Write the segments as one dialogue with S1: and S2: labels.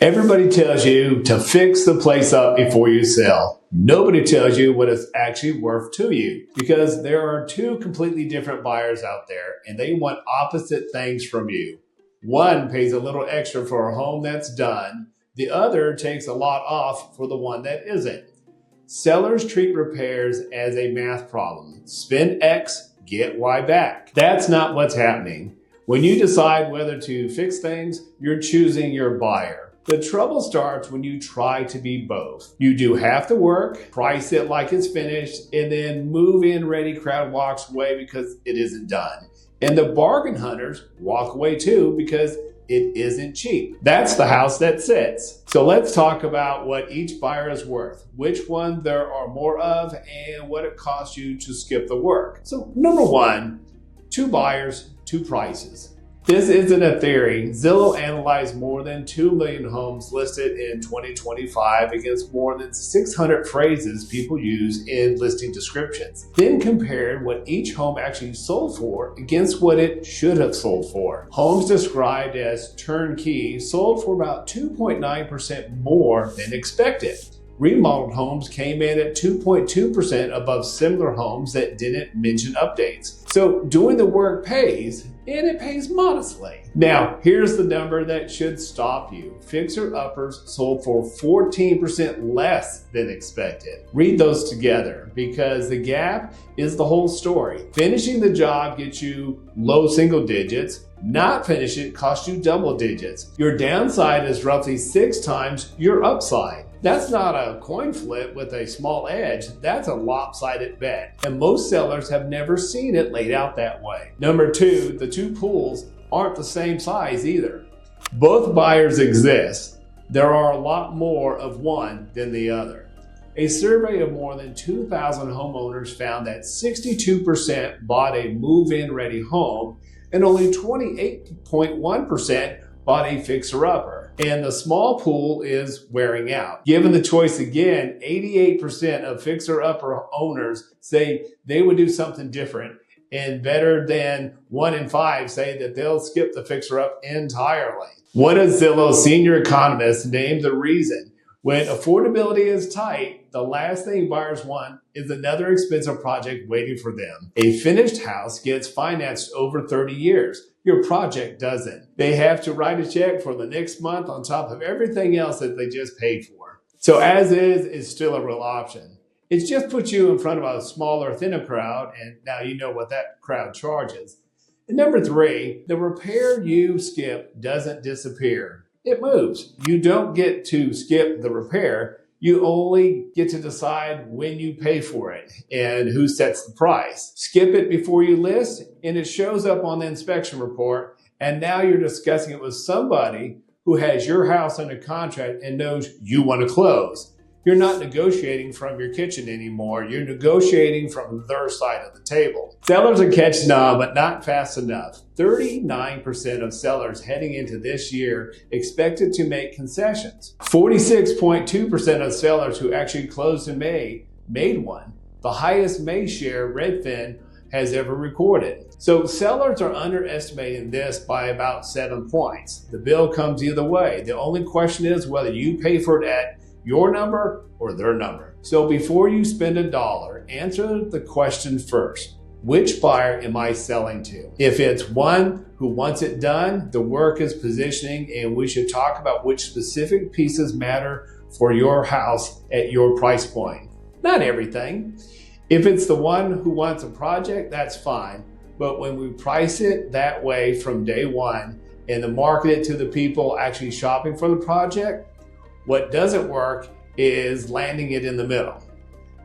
S1: Everybody tells you to fix the place up before you sell. Nobody tells you what it's actually worth to you, because there are two completely different buyers out there and they want opposite things from you. One pays a little extra for a home that's done. The other takes a lot off for the one that isn't. Sellers treat repairs as a math problem. Spend X, get Y back. That's not what's happening. When you decide whether to fix things, you're choosing your buyer. The trouble starts when you try to be both. You do half the work, price it like it's finished, and then move-in ready crowd walks away because it isn't done. And the bargain hunters walk away too because it isn't cheap. That's the house that sits. So let's talk about what each buyer is worth, which one there are more of, and what it costs you to skip the work. So number one, two buyers, two prices. This isn't a theory. Zillow analyzed more than 2 million homes listed in 2025 against more than 600 phrases people use in listing descriptions. Then compared what each home actually sold for against what it should have sold for. Homes described as turnkey sold for about 2.9% more than expected. Remodeled homes came in at 2.2% above similar homes that didn't mention updates. So doing the work pays, and it pays modestly. Now, here's the number that should stop you. Fixer-uppers sold for 14% less than expected. Read those together because the gap is the whole story. Finishing the job gets you low single digits. Not finish it costs you double digits. Your downside is roughly 6 times your upside. That's not a coin flip with a small edge. That's a lopsided bet. And most sellers have never seen it laid out that way. Number two, the two pools aren't the same size either. Both buyers exist. There are a lot more of one than the other. A survey of more than 2,000 homeowners found that 62% bought a move-in ready home and only 28.1% bought a fixer-upper. And the small pool is wearing out. Given the choice again, 88% of fixer-upper owners say they would do something different, and better than 1 in 5 say that they'll skip the fixer-up entirely. One of Zillow's senior economists named the reason. When affordability is tight, the last thing buyers want is another expensive project waiting for them. A finished house gets financed over 30 years. Your project doesn't. They have to write a check for the next month on top of everything else that they just paid for. So as is still a real option. It's just put you in front of a smaller, thinner crowd, and now you know what that crowd charges. And number three, the repair you skip doesn't disappear. It moves. You don't get to skip the repair. You only get to decide when you pay for it and who sets the price. Skip it before you list, and it shows up on the inspection report, and now you're discussing it with somebody who has your house under contract and knows you want to close. You're not negotiating from your kitchen anymore. You're negotiating from their side of the table. Sellers are catching on, but not fast enough. 39% of sellers heading into this year expected to make concessions. 46.2% of sellers who actually closed in May made one, the highest May share Redfin has ever recorded. So sellers are underestimating this by about 7 points. The bill comes either way. The only question is whether you pay for it at your number or their number. So before you spend $1, answer the question first. Which buyer am I selling to? If it's one who wants it done, the work is positioning, and we should talk about which specific pieces matter for your house at your price point. Not everything. If it's the one who wants a project, that's fine. But when we price it that way from day one and then market it to the people actually shopping for the project, what doesn't work is landing it in the middle.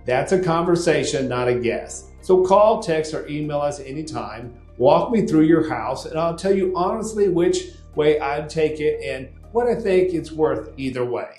S1: That's a conversation, not a guess. So call, text, or email us anytime. Walk me through your house, and I'll tell you honestly which way I'd take it and what I think it's worth either way.